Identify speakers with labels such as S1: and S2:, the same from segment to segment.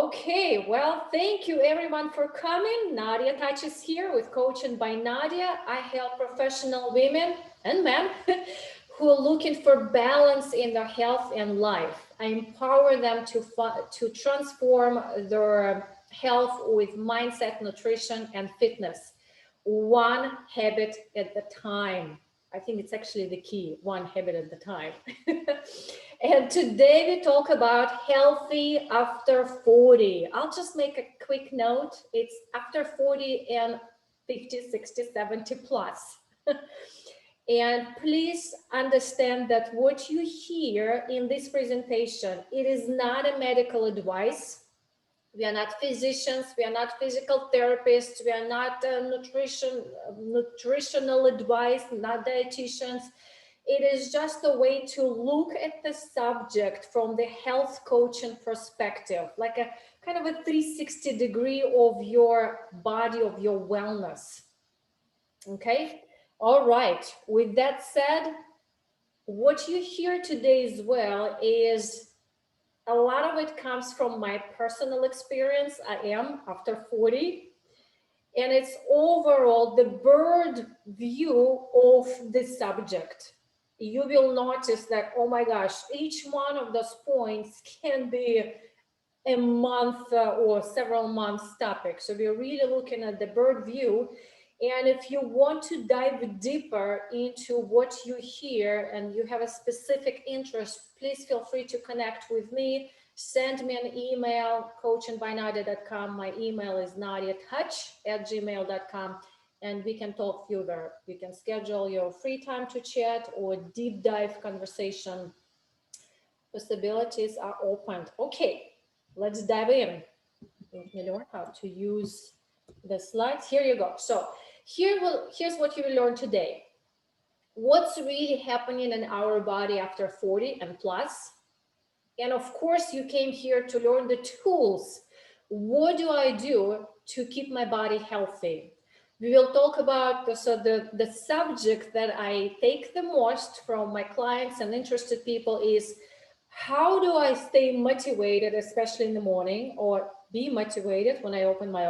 S1: Okay, well, thank you everyone for coming. Nadia Touches here with Coaching by Nadia. I help professional women and men who are looking for balance in their health and life. I empower them to transform their health with mindset, nutrition, and fitness, one habit at a time. I think it's actually the key, one habit at a time. And today we talk about healthy after 40. I'll just make a quick note. It's after 40 and 50, 60, 70 plus. And please understand that what you hear in this presentation, it is not a medical advice. We are not physicians, we are not physical therapists, we are not nutritional advice, not dietitians. It is just a way to look at the subject from the health coaching perspective, like a kind of a 360 degree of your body, of your wellness. Okay, all right. With that said, what you hear today as well is a lot of it comes from my personal experience. I am after 40. And it's overall the bird view of the subject. You will notice that, oh my gosh, each one of those points can be a month or several months topic. So we're really looking at the bird view. And if you want to dive deeper into what you hear and you have a specific interest, please feel free to connect with me. Send me an email, coachingbynadia.com. My email is nadiatouch@gmail.com, and we can talk further. You can schedule your free time to chat or deep dive conversation. Possibilities are opened. Okay, let's dive in. You learn how to use the slides. Here you go. So here's what you will learn today. What's really happening in our body after 40 and plus? And of course, you came here to learn the tools. What do I do to keep my body healthy? We will talk about the subject that I take the most from my clients and interested people is, how do I stay motivated, especially in the morning, or be motivated when I open my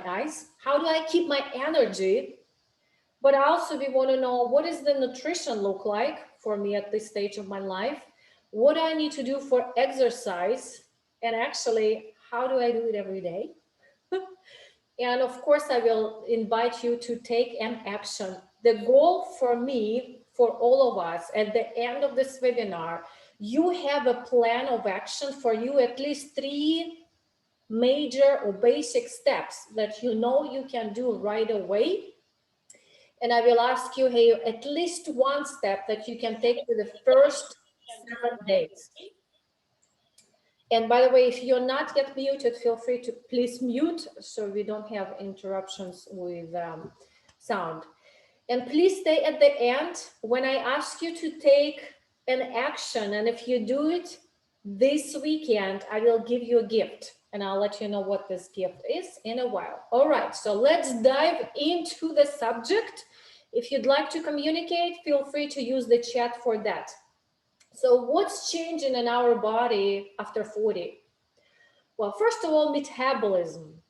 S1: eyes? How do I keep my energy? But also we want to know, what does the nutrition look like for me at this stage of my life? What do I need to do for exercise? And actually, how do I do it every day? And of course, I will invite you to take an action. The goal for me, for all of us, at the end of this webinar, you have a plan of action for you, at least 3 major or basic steps that you know you can do right away. And I will ask you, hey, at least one step that you can take for the first 7 days. And by the way, if you're not yet muted, feel free to please mute so we don't have interruptions with sound. And please stay at the end when I ask you to take an action. And if you do it this weekend, I will give you a gift. And I'll let you know what this gift is in a while. All right, so let's dive into the subject. If you'd like to communicate, feel free to use the chat for that. So what's changing in our body after 40? Well, first of all, metabolism.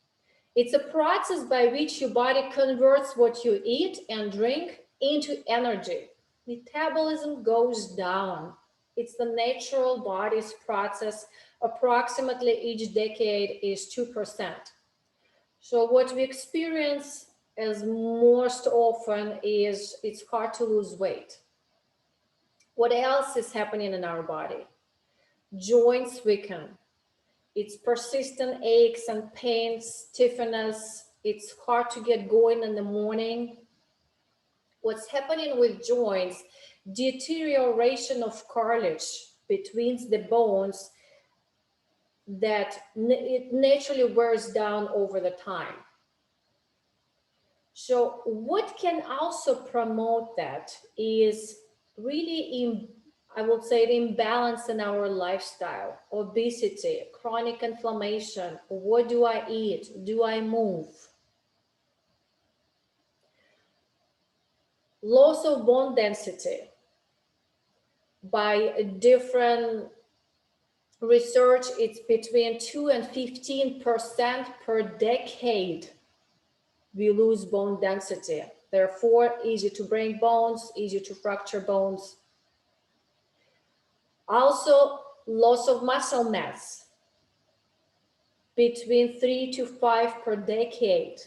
S1: It's a process by which your body converts what you eat and drink into energy. Metabolism goes down. It's the natural body's process. Approximately each decade is 2%. So what we experience as most often is it's hard to lose weight. What else is happening in our body? Joints weaken. It's persistent aches and pains, stiffness. It's hard to get going in the morning. What's happening with joints? Deterioration of cartilage between the bones that it naturally wears down over the time. So what can also promote that is really, I would say, the imbalance in our lifestyle, obesity, chronic inflammation. What do I eat? Do I move? Loss of bone density by different research, it's between 2 and 15% per decade we lose bone density. Therefore, easy to break bones, easy to fracture bones. Also, loss of muscle mass, between 3 to 5 per decade.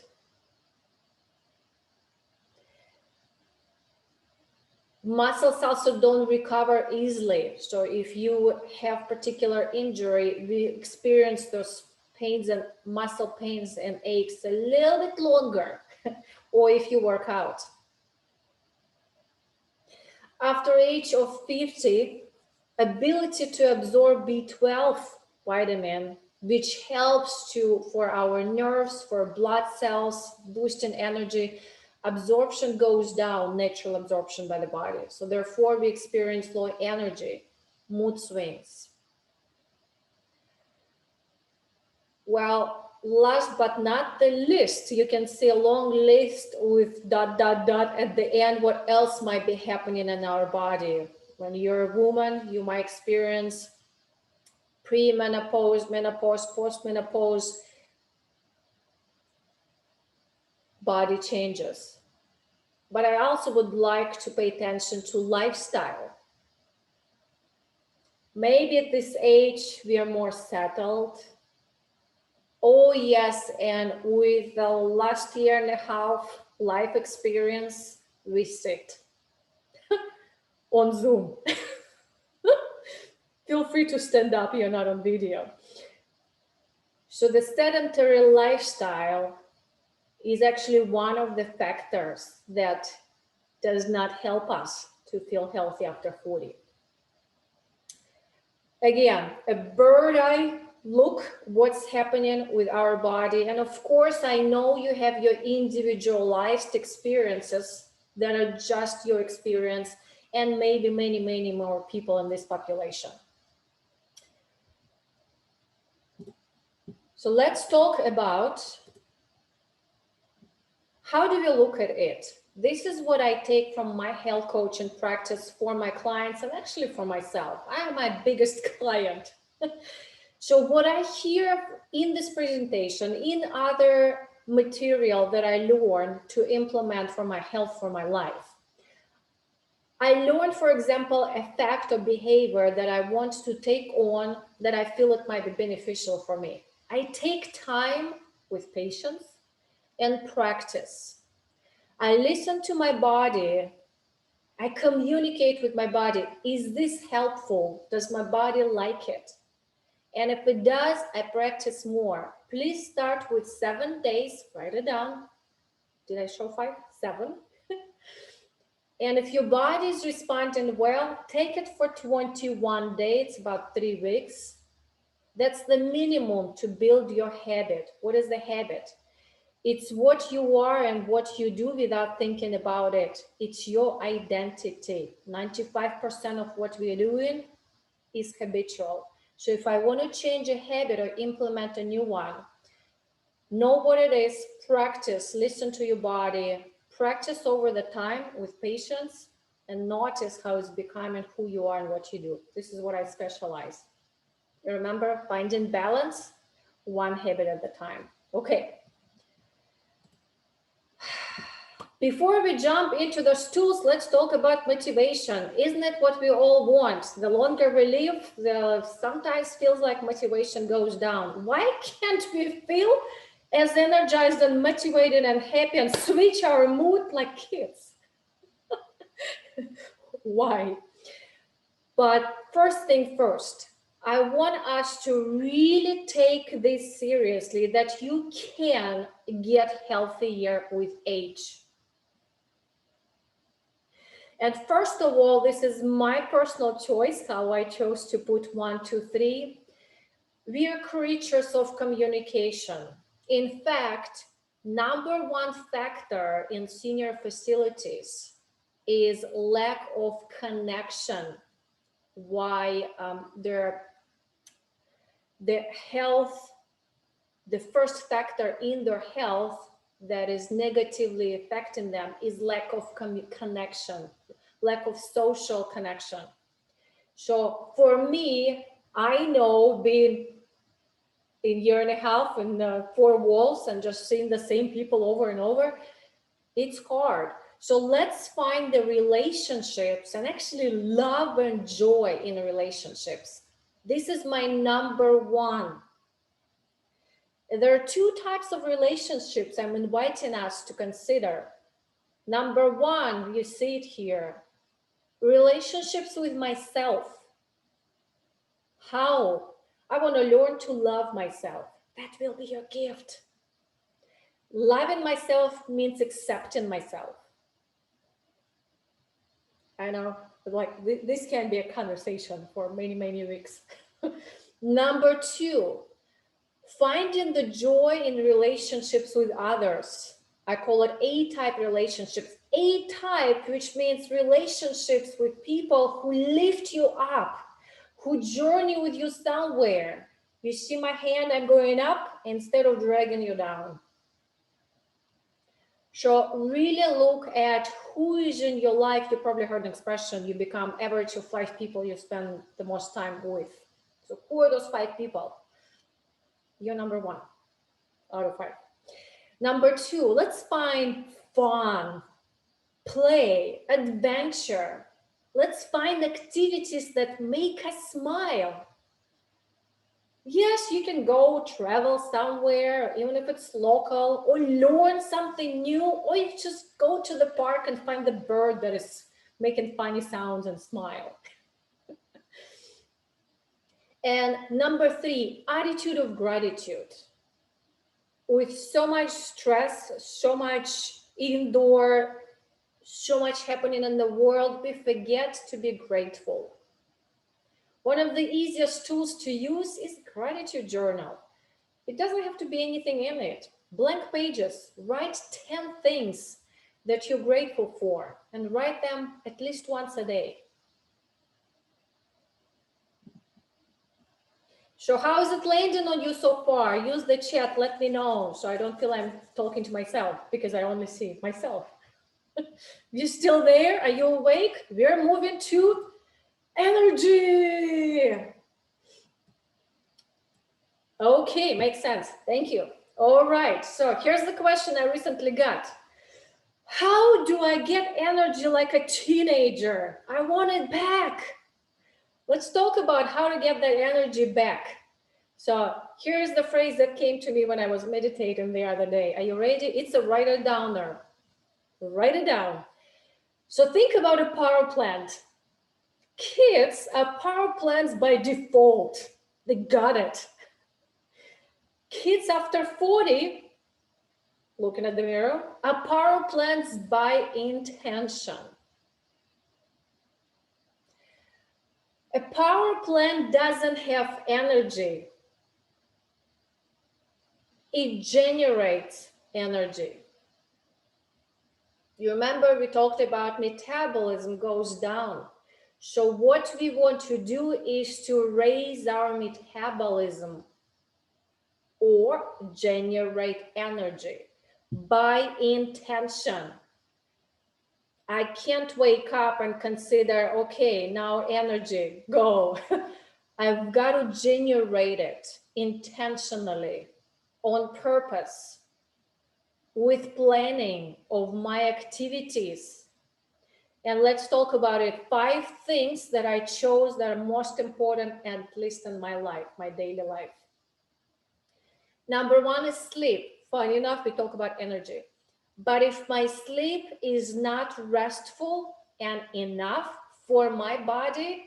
S1: Muscles also don't recover easily. So if you have particular injury, we experience those pains and muscle pains and aches a little bit longer, or if you work out. After age of 50, ability to absorb B12 vitamin, which helps for our nerves, for blood cells, boosting energy, absorption goes down, natural absorption by the body. So therefore we experience low energy, mood swings. Well, last but not the least, you can see a long list with ... at the end, what else might be happening in our body. When you're a woman, you might experience premenopause, menopause, postmenopause, body changes. But I also would like to pay attention to lifestyle. Maybe at this age, we are more settled. Oh yes, and with the last year and a half life experience, we sit on Zoom. Feel free to stand up, you're not on video. So the sedentary lifestyle is actually one of the factors that does not help us to feel healthy after 40. Again, a bird eye look what's happening with our body. And of course, I know you have your individualized experiences that are just your experience, and maybe many, many more people in this population. So let's talk about how do we look at it. This is what I take from my health coaching practice for my clients and actually for myself. I am my biggest client. So what I hear in this presentation, in other material that I learn to implement for my health, for my life, I learned, for example, a fact or behavior that I want to take on that I feel it might be beneficial for me. I take time with patience and practice. I listen to my body. I communicate with my body. Is this helpful? Does my body like it? And if it does, I practice more. Please start with 7 days. Write it down. Did I show 5? 7. And if your body is responding well, take it for 21 days, about 3 weeks. That's the minimum to build your habit. What is the habit? It's what you are and what you do without thinking about it. It's your identity. 95% of what we are doing is habitual. So if I want to change a habit or implement a new one, know what it is, practice, listen to your body, practice over the time with patience, and notice how it's becoming who you are and what you do. This is what I specialize. Remember, finding balance, one habit at a time. Okay. Before we jump into those tools, let's talk about motivation. Isn't it what we all want? The longer we live, sometimes feels like motivation goes down. Why can't we feel as energized and motivated and happy and switch our mood like kids? Why? But first thing first, I want us to really take this seriously, that you can get healthier with age. And first of all, this is my personal choice, how I chose to put 1, 2, 3. We are creatures of communication. In fact, number one factor in senior facilities is lack of connection. Why the health, the first factor in their health that is negatively affecting them is lack of connection, lack of social connection. So for me, I know being a year and a half in four walls and just seeing the same people over and over, it's hard. So let's find the relationships and actually love and joy in relationships. This is my number one. There are two types of relationships I'm inviting us to consider. Number one, you see it here, relationships with myself. How? I want to learn to love myself. That will be your gift. Loving myself means accepting myself. I know, like this can be a conversation for many, many weeks. Number two, finding the joy in relationships with others. I call it A-type relationships. A-type, which means relationships with people who lift you up, who journey with you somewhere. You see my hand, I'm going up instead of dragging you down. So really look at who is in your life. You probably heard an expression, you become average of 5 people you spend the most time with. So who are those 5 people? You're number 1 out of 5. Number 2, let's find fun, play, adventure. Let's find activities that make us smile. Yes, you can go travel somewhere, even if it's local, or learn something new, or you just go to the park and find the bird that is making funny sounds and smile. And number 3, attitude of gratitude. With so much stress, so much indoor, so much happening in the world, we forget to be grateful. One of the easiest tools to use is gratitude journal. It doesn't have to be anything in it. Blank pages. Write 10 things that you're grateful for and write them at least once a day. So how is it landing on you so far? Use the chat, let me know, so I don't feel I'm talking to myself because I only see myself. You still there? Are you awake? We're moving to energy. Okay, makes sense. Thank you. All right, so here's the question I recently got. How do I get energy like a teenager? I want it back. Let's talk about how to get that energy back. So here's the phrase that came to me when I was meditating the other day. Are you ready? It's a write it downer. Write it down. So think about a power plant. Kids are power plants by default. They got it. Kids after 40, looking at the mirror, are power plants by intention. A power plant doesn't have energy. It generates energy. You remember we talked about metabolism goes down. So what we want to do is to raise our metabolism or generate energy by intention. I can't wake up and consider, okay, now energy, go. I've got to generate it intentionally, on purpose, with planning of my activities. And let's talk about it. 5 things that I chose that are most important, at least in my life, my daily life. Number 1 is sleep. Funny enough, we talk about energy. But if my sleep is not restful and enough for my body,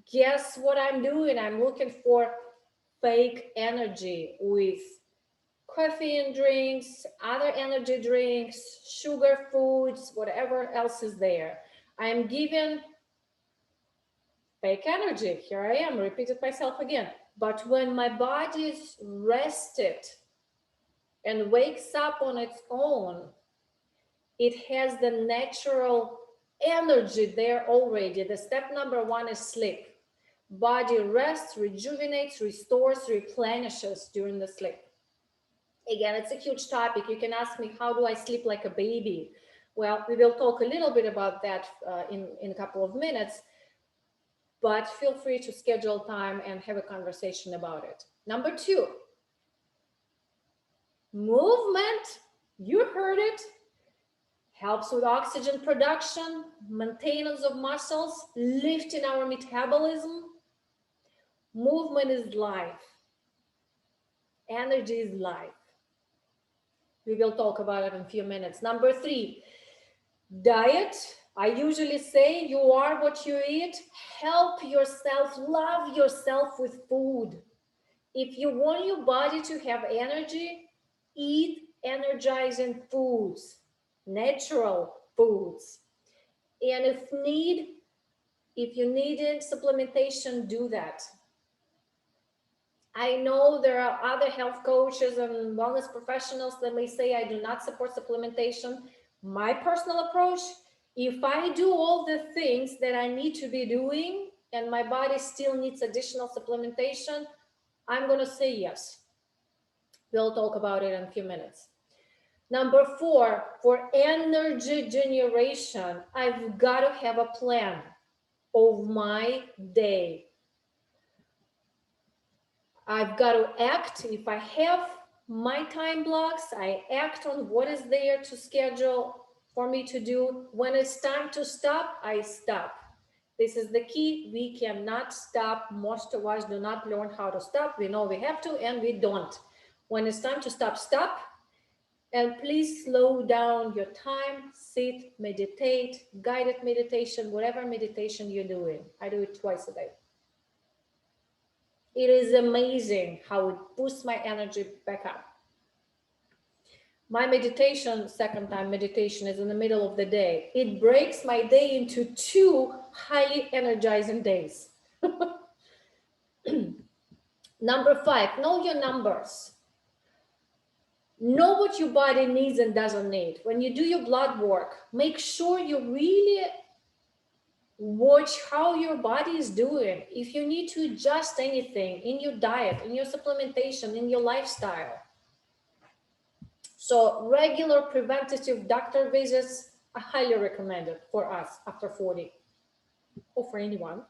S1: guess what I'm doing? I'm looking for fake energy with caffeine drinks, other energy drinks, sugar foods, whatever else is there. I'm giving fake energy. Here I am, repeated myself again. But when my body is rested and wakes up on its own, it has the natural energy there already. The step number 1 is sleep. Body rests, rejuvenates, restores, replenishes during the sleep. Again, it's a huge topic. You can ask me, how do I sleep like a baby? Well, we will talk a little bit about that in a couple of minutes. but feel free to schedule time and have a conversation about it. Number 2, movement. You heard it. Helps with oxygen production, maintenance of muscles, lifting our metabolism. Movement is life. Energy is life. We will talk about it in a few minutes. Number 3, diet. I usually say you are what you eat. Help yourself, love yourself with food. If you want your body to have energy, eat energizing foods, natural foods. And if you need supplementation, do that. I know there are other health coaches and wellness professionals that may say I do not support supplementation. My personal approach, if I do all the things that I need to be doing and my body still needs additional supplementation, I'm going to say yes. We'll talk about it in a few minutes. Number 4, for energy generation, I've got to have a plan of my day. I've got to act. If I have my time blocks, I act on what is there to schedule for me to do. When it's time to stop, I stop. This is the key. We cannot stop. Most of us do not learn how to stop. We know we have to, and we don't. When it's time to stop, stop. And please slow down your time, sit, meditate, guided meditation, whatever meditation you're doing. I do it twice a day. It is amazing how it boosts my energy back up. My meditation, second time meditation, is in the middle of the day. It breaks my day into 2 highly energizing days. Number 5, know your numbers. Know what your body needs and doesn't need. When you do your blood work, make sure you really watch how your body is doing. If you need to adjust anything in your diet, in your supplementation, in your lifestyle. So regular preventative doctor visits are highly recommended for us after 40 or for anyone.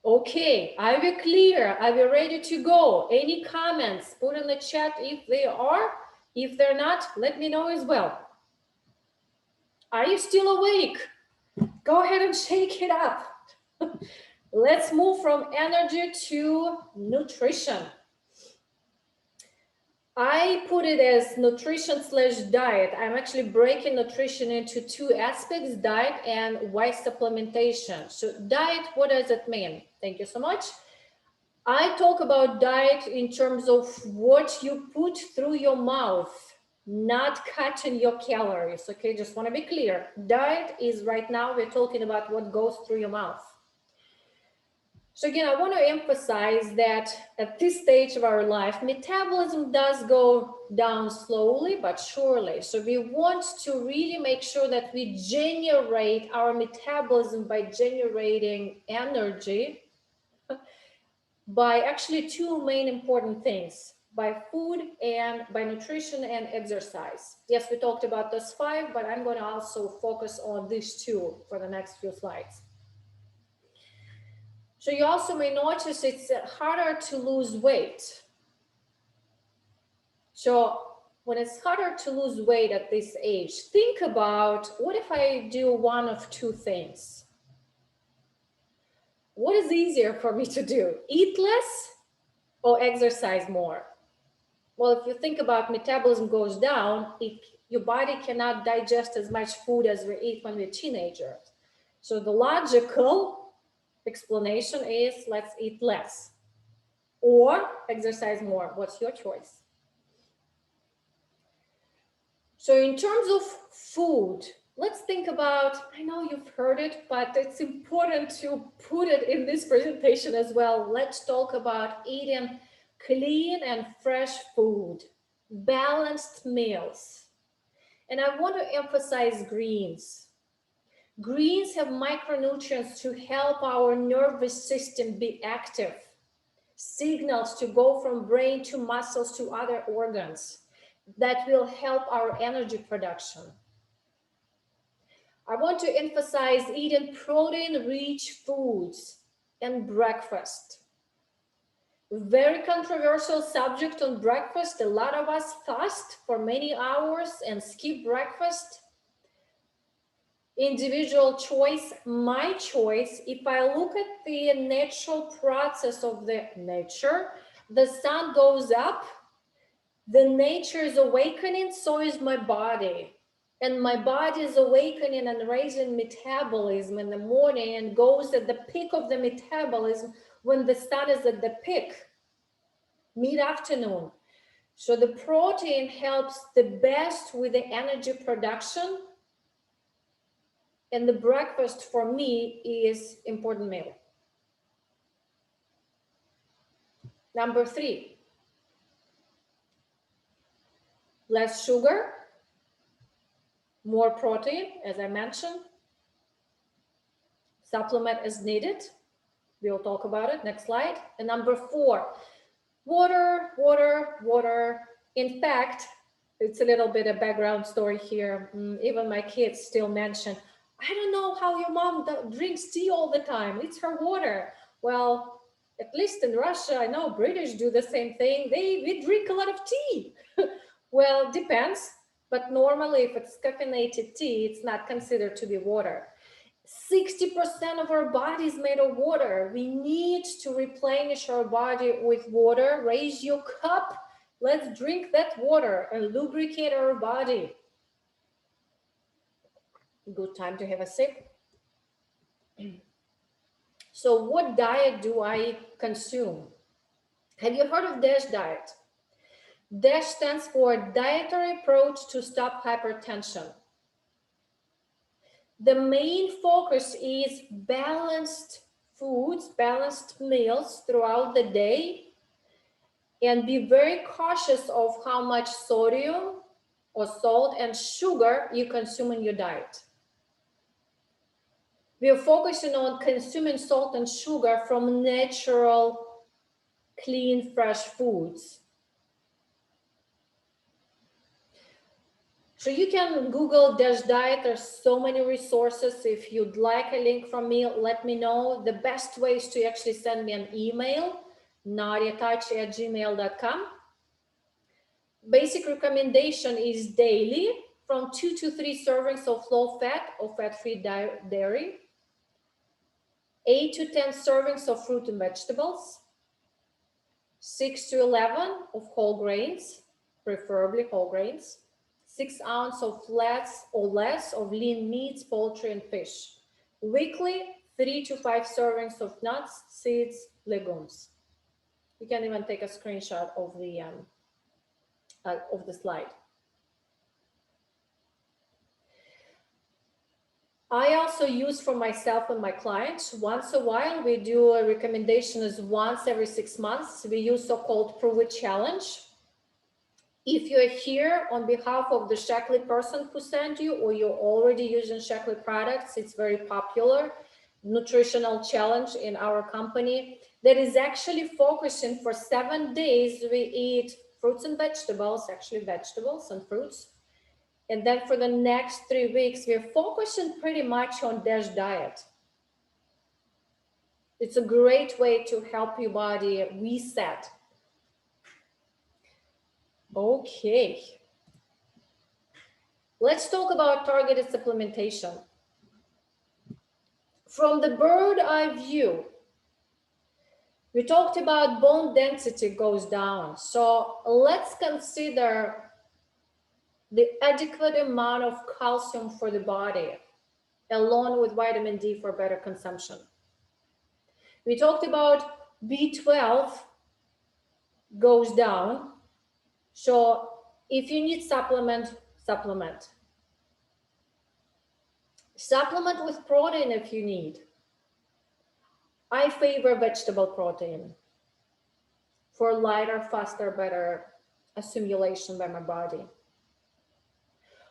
S1: Okay, are we clear? Are we ready to go? Any comments? Put in the chat if they are. If they're not, let me know as well. Are you still awake? Go ahead and shake it up. Let's move from energy to nutrition. I put it as nutrition/diet. I'm actually breaking nutrition into 2 aspects, diet and why supplementation. So diet, what does it mean? Thank you so much. I talk about diet in terms of what you put through your mouth, not cutting your calories. Okay, just want to be clear. Diet is right now, we're talking about what goes through your mouth. So again, I want to emphasize that at this stage of our life, metabolism does go down slowly but surely. So we want to really make sure that we generate our metabolism by generating energy by actually 2 main important things, by food and by nutrition and exercise. Yes, we talked about those 5, but I'm going to also focus on these 2 for the next few slides. So you also may notice it's harder to lose weight. So when it's harder to lose weight at this age, think about, what if I do one of 2 things? What is easier for me to do? Eat less or exercise more? Well, if you think about metabolism goes down, your body cannot digest as much food as we eat when we're teenagers. So the logical explanation is, let's eat less or exercise more. What's your choice? So in terms of food, let's think about, I know you've heard it, but it's important to put it in this presentation as well. Let's talk about eating clean and fresh food, balanced meals. And I want to emphasize greens. Greens have micronutrients to help our nervous system be active, signals to go from brain to muscles to other organs that will help our energy production. I want to emphasize eating protein-rich foods and breakfast. Very controversial subject on breakfast. A lot of us fast for many hours and skip breakfast. Individual choice, my choice. If I look at the natural process of the nature, the sun goes up, the nature is awakening, so is my body. And my body is awakening and raising metabolism in the morning and goes at the peak of the metabolism when the sun is at the peak, mid-afternoon. So the protein helps the best with the energy production. And the breakfast for me is important meal. Number 3, less sugar, more protein, as I mentioned. Supplement as needed. We'll talk about it. Next slide. And number 4, water, water, water. In fact, it's a little bit of background story here. Even my kids still mention, I don't know how your mom drinks tea all the time. It's her water. Well, at least in Russia, I know British do the same thing. We drink a lot of tea. Well, depends. But normally, if it's caffeinated tea, it's not considered to be water. 60% of our body is made of water. We need to replenish our body with water. Raise your cup. Let's drink that water and lubricate our body. Good time to have a sip. So what diet do I consume? Have you heard of DASH diet? DASH stands for Dietary Approach to Stop Hypertension. The main focus is balanced foods, balanced meals throughout the day, and be very cautious of how much sodium or salt and sugar you consume in your diet. We are focusing on consuming salt and sugar from natural, clean, fresh foods. So you can Google DASH diet. There's so many resources. If you'd like a link from me, let me know. The best way is to actually send me an email, nadiatachi@gmail.com. Basic recommendation is daily from 2 to 3 servings of low fat or fat-free dairy, 8 to 10 servings of fruit and vegetables, 6 to 11 of whole grains, preferably whole grains, 6 ounces of less of lean meats, poultry, and fish. Weekly, 3 to 5 servings of nuts, seeds, legumes. You can even take a screenshot of the slide. I also use for myself and my clients, once a while, we do a recommendation is once every 6 months. We use so-called Prove It Challenge. If you're here on behalf of the Shaklee person who sent you, or you're already using Shaklee products, it's very popular nutritional challenge in our company that is actually focusing for 7 days. We eat fruits and vegetables, actually vegetables and fruits. And then for the next 3 weeks, we're focusing pretty much on DASH diet. It's a great way to help your body reset. Okay. Let's talk about targeted supplementation. From the bird eye view, we talked about bone density goes down. So let's consider the adequate amount of calcium for the body, along with vitamin D for better consumption. We talked about B12 goes down. So if you need supplement. Supplement with protein if you need. I favor vegetable protein for lighter, faster, better assimilation by my body.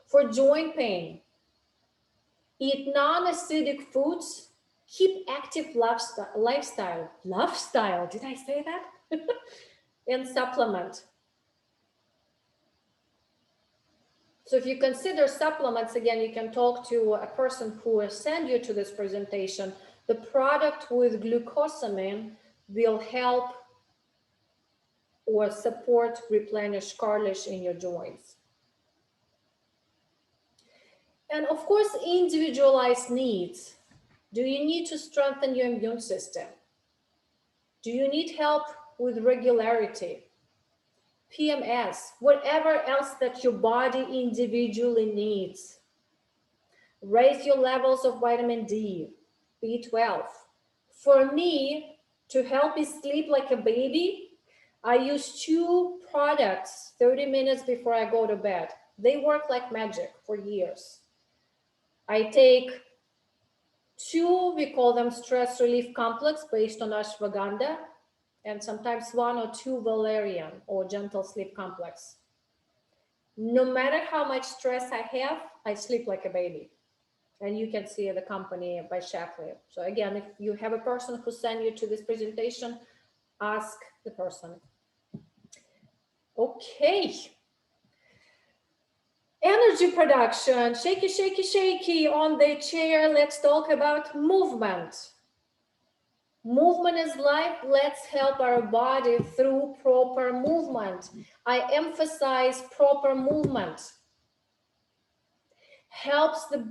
S1: For joint pain, eat non-acidic foods, keep active lifestyle, did I say that? And supplement. So if you consider supplements, again, you can talk to a person who will send you to this presentation. The product with glucosamine will help or support replenish cartilage in your joints. And of course, individualized needs. Do you need to strengthen your immune system? Do you need help with regularity? PMS, whatever else that your body individually needs. Raise your levels of vitamin D, B12. For me, to help me sleep like a baby, I use 2 products 30 minutes before I go to bed. They work like magic for years. I take 2, we call them stress relief complex based on ashwagandha, and sometimes 1 or 2 valerian or gentle sleep complex. No matter how much stress I have, I sleep like a baby. And you can see the company by Shackley. So again, if you have a person who sent you to this presentation, ask the person. Okay. Energy production, shaky, shaky, shaky on the chair. Let's talk about movement. Movement is life. Let's help our body through proper movement. I emphasize proper movement. Helps the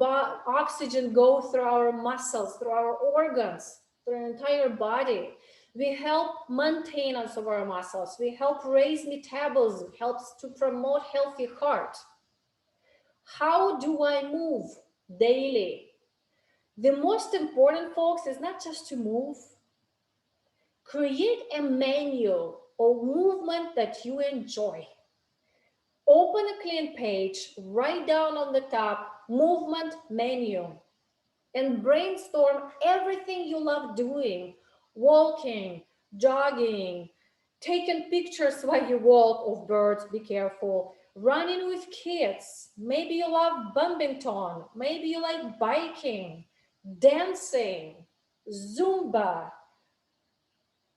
S1: oxygen go through our muscles, through our organs, through our entire body. We help maintenance of our muscles. We help raise metabolism, helps to promote healthy heart. How do I move daily? The most important, folks, is not just to move. Create a menu of movement that you enjoy. Open a clean page, write down on the top, movement menu, and brainstorm everything you love doing. Walking, jogging, taking pictures while you walk of birds, be careful. Running with kids, maybe you love badminton, maybe you like biking, dancing, Zumba,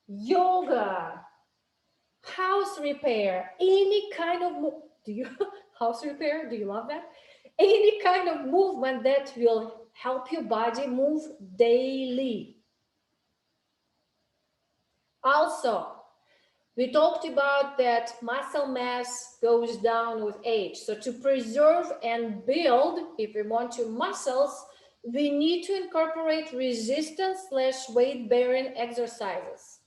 S1: yoga, house repair, any kind of house repair, do you love that? Any kind of movement that will help your body move daily. Also, we talked about that muscle mass goes down with age. So to preserve and build, if we want to muscles, we need to incorporate resistance/weight bearing exercises.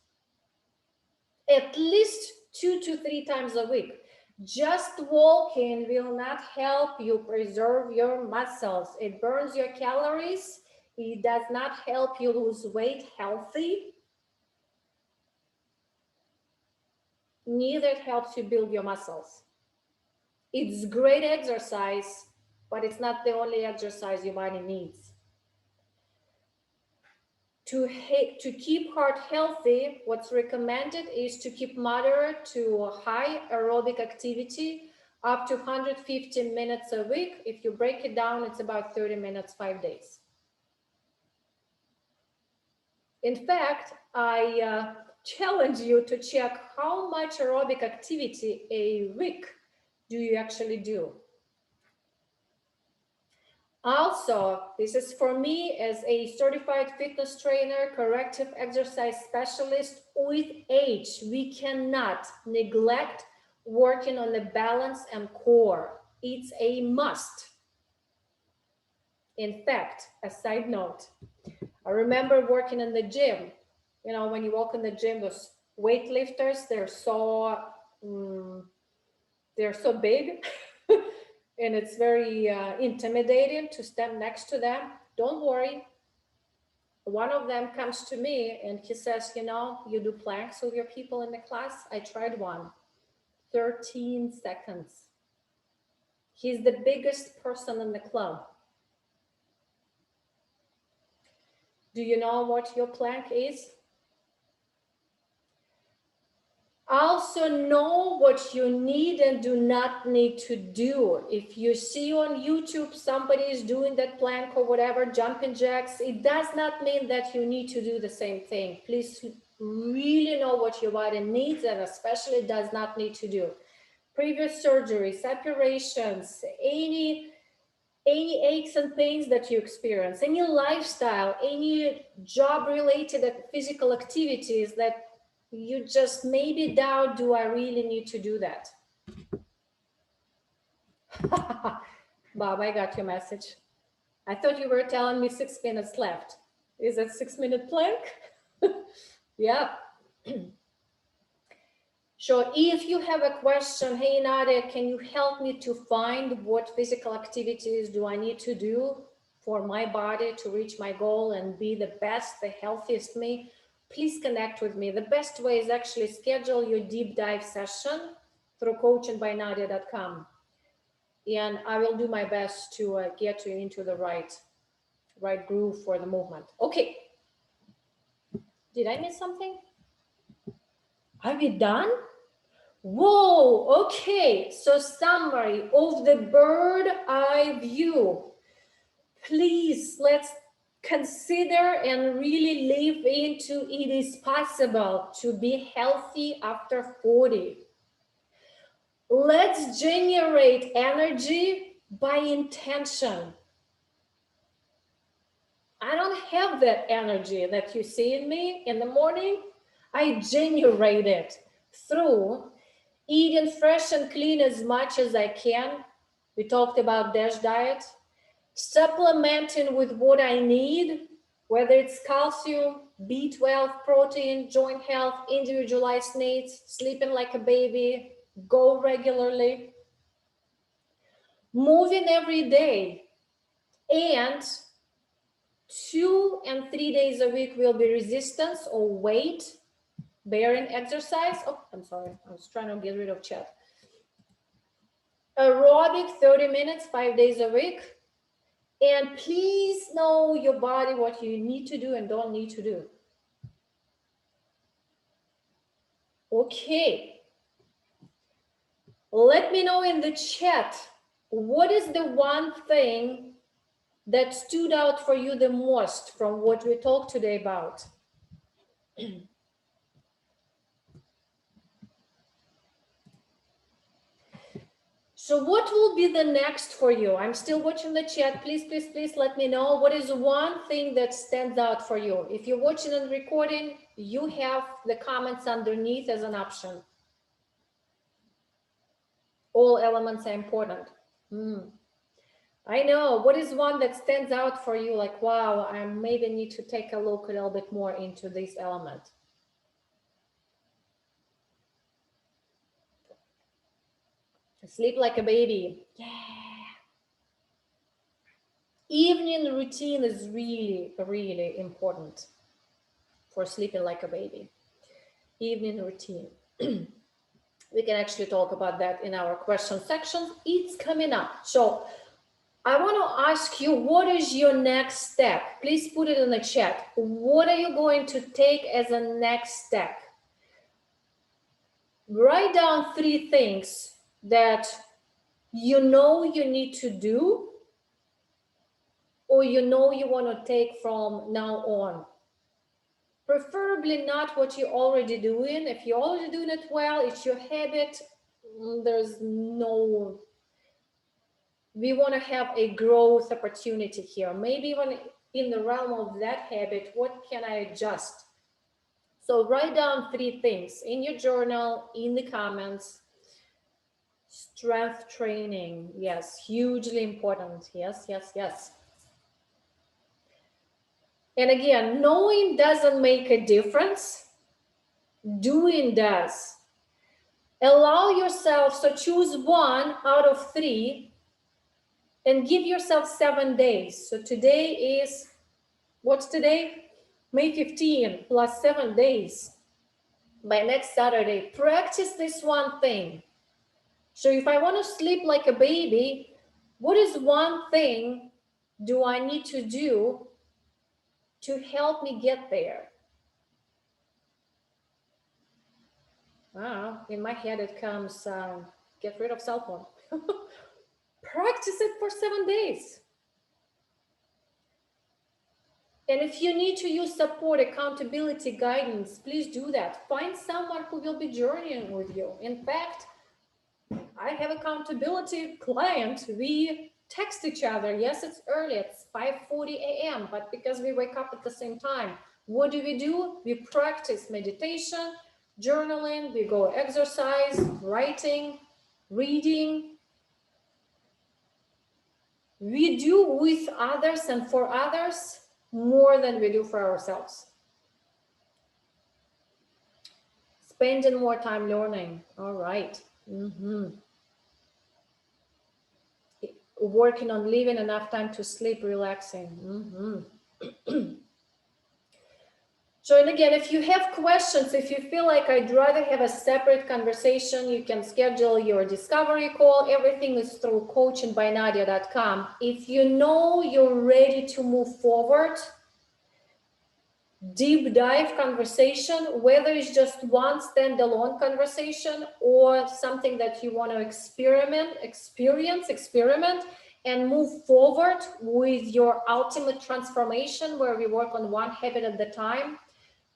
S1: At least 2 to 3 times a week. Just walking will not help you preserve your muscles. It burns your calories. It does not help you lose weight healthy. Neither it helps you build your muscles. It's great exercise, but it's not the only exercise your body needs. To keep heart healthy, what's recommended is to keep moderate to high aerobic activity up to 150 minutes a week. If you break it down, it's about 30 minutes, 5 days. In fact, I challenge you to check how much aerobic activity a week do you actually do. Also, this is for me as a certified fitness trainer, corrective exercise specialist. With age, we cannot neglect working on the balance and core. It's a must. In fact, a side note, I remember working in the gym. You know, when you walk in the gym, those weightlifters, they're so big. And it's very intimidating to stand next to them. Don't worry. One of them comes to me and he says, you know, you do planks with your people in the class? I tried one. 13 seconds. He's the biggest person in the club. Do you know what your plank is? Also know what you need and do not need to do. If you see on YouTube somebody is doing that plank or whatever, jumping jacks, it does not mean that you need to do the same thing. Please really know what your body needs and especially does not need to do. previous surgeries, operations, any aches and pains that you experience, any lifestyle, any job-related physical activities that you just maybe doubt, do I really need to do that? Bob, I got your message. I thought you were telling me 6 minutes left. Is that 6-minute plank? Yeah. So if you have a question, hey Nadia, can you help me to find what physical activities do I need to do for my body to reach my goal and be the best, the healthiest me? Please connect with me. The best way is actually schedule your deep dive session through coachingbynadia.com. And I will do my best to get you into the right groove for the movement. Okay. Did I miss something? Are we done? Whoa, okay. So summary of the bird eye view. Please, let's consider and really live into it is possible to be healthy after 40. Let's generate energy by intention. I don't have that energy that you see in me in the morning. I generate it through eating fresh and clean as much as I can. We talked about DASH diet. Supplementing with what I need, whether it's calcium, B12, protein, joint health, individualized needs, sleeping like a baby, go regularly, moving every day, and 2 and 3 days a week will be resistance or weight bearing exercise. Oh, I'm sorry. I was trying to get rid of chat. Aerobic 30 minutes, 5 days a week. And please know your body, what you need to do and don't need to do. Okay. Let me know in the chat, what is the one thing that stood out for you the most from what we talked today about? So what will be the next for you? I'm still watching the chat. Please, please, please let me know what is one thing that stands out for you. If you're watching and recording, you have the comments underneath as an option. All elements are important. I know. What is one that stands out for you? Like, wow, I maybe need to take a look a little bit more into this element. Sleep like a baby. Yeah. Evening routine is really, really important for sleeping like a baby. Evening routine. We can actually talk about that in our question section. It's coming up. So I want to ask you, what is your next step? Please put it in the chat. What are you going to take as a next step? Write down 3 things that you know you need to do, or you know you want to take from now on. Preferably not what you're already doing. If you're already doing it well, it's your habit, there's no... We want to have a growth opportunity here. Maybe even in the realm of that habit, what can I adjust? So write down 3 things in your journal, in the comments. Strength training, yes, hugely important. Yes, yes, yes. And again, knowing doesn't make a difference. Doing does. Allow yourself, so choose 1 out of 3 and give yourself 7 days. So today is, what's today? May 15 plus 7 days. By next Saturday, practice this one thing. So if I want to sleep like a baby, what is one thing do I need to do to help me get there? In my head it comes, get rid of cell phone. Practice it for 7 days. And if you need to use support, accountability, guidance, please do that. Find someone who will be journeying with you. In fact, I have accountability client. We text each other. Yes, it's early. It's 5:40 a.m. But because we wake up at the same time, what do? We practice meditation, journaling. We go exercise, writing, reading. We do with others and for others more than we do for ourselves. Spending more time learning. All right. Working on leaving enough time to sleep, relaxing. So, and again, if you have questions, if you feel like I'd rather have a separate conversation, you can schedule your discovery call. Everything is through coachingbynadia.com. If you know you're ready to move forward, deep dive conversation, whether it's just one standalone conversation or something that you want to experiment and move forward with your ultimate transformation, where we work on one habit at a time,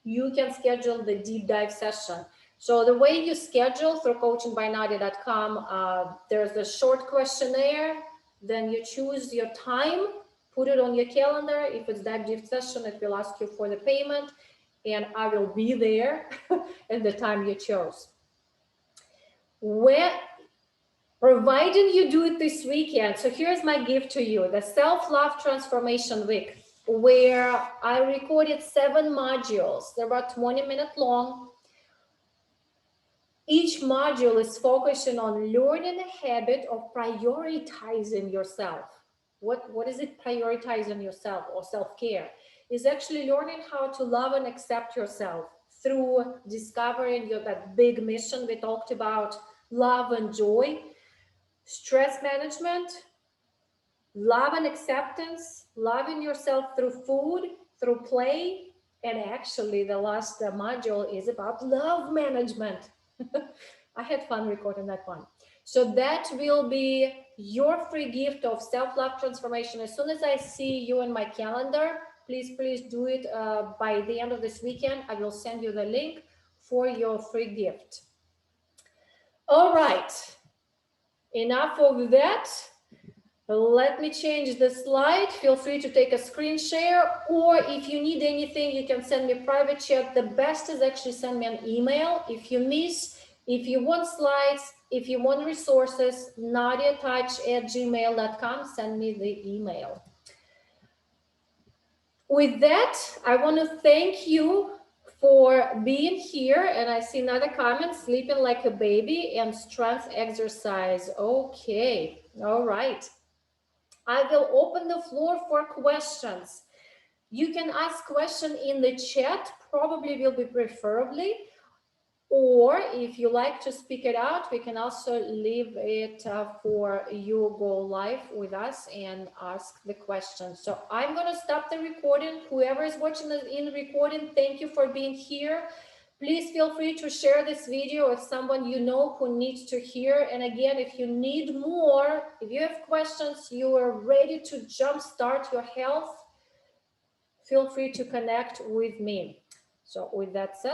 S1: you can schedule the deep dive session. So the way you schedule through coachingbynadia.com, there's a short questionnaire, then you choose your time, put it on your calendar. If it's that deep session, it will ask you for the payment, and I will be there at the time you chose. Providing you do it this weekend, so here's my gift to you, the Self-Love Transformation Week, where I recorded 7 modules. They're about 20 minutes long. Each module is focusing on learning a habit of prioritizing yourself. What is it, prioritizing yourself or self-care? Is actually learning how to love and accept yourself through discovering that big mission we talked about, love and joy, stress management, love and acceptance, loving yourself through food, through play, and actually the last module is about love management. I had fun recording that one. So that will be your free gift of self-love transformation. As soon as I see you in my calendar, please do it by the end of this weekend. I will send you the link for your free gift. All right, enough of that. Let me change the slide. Feel free to take a screen share, or if you need anything, you can send me a private chat. The best is actually send me an email. If you want slides, if you want resources, nadiatouch@gmail.com, send me the email. With that, I want to thank you for being here. And I see another comment, sleeping like a baby and strength exercise. Okay, all right. I will open the floor for questions. You can ask questions in the chat, probably will be preferably, or if you like to speak it out, we can also leave it for you go live with us and ask the question. So I'm going to stop the recording. Whoever is watching this in recording, thank you for being here. Please feel free to share this video with someone you know who needs to hear. And again, if you need more, if you have questions, you are ready to jumpstart your health, feel free to connect with me. So with that said,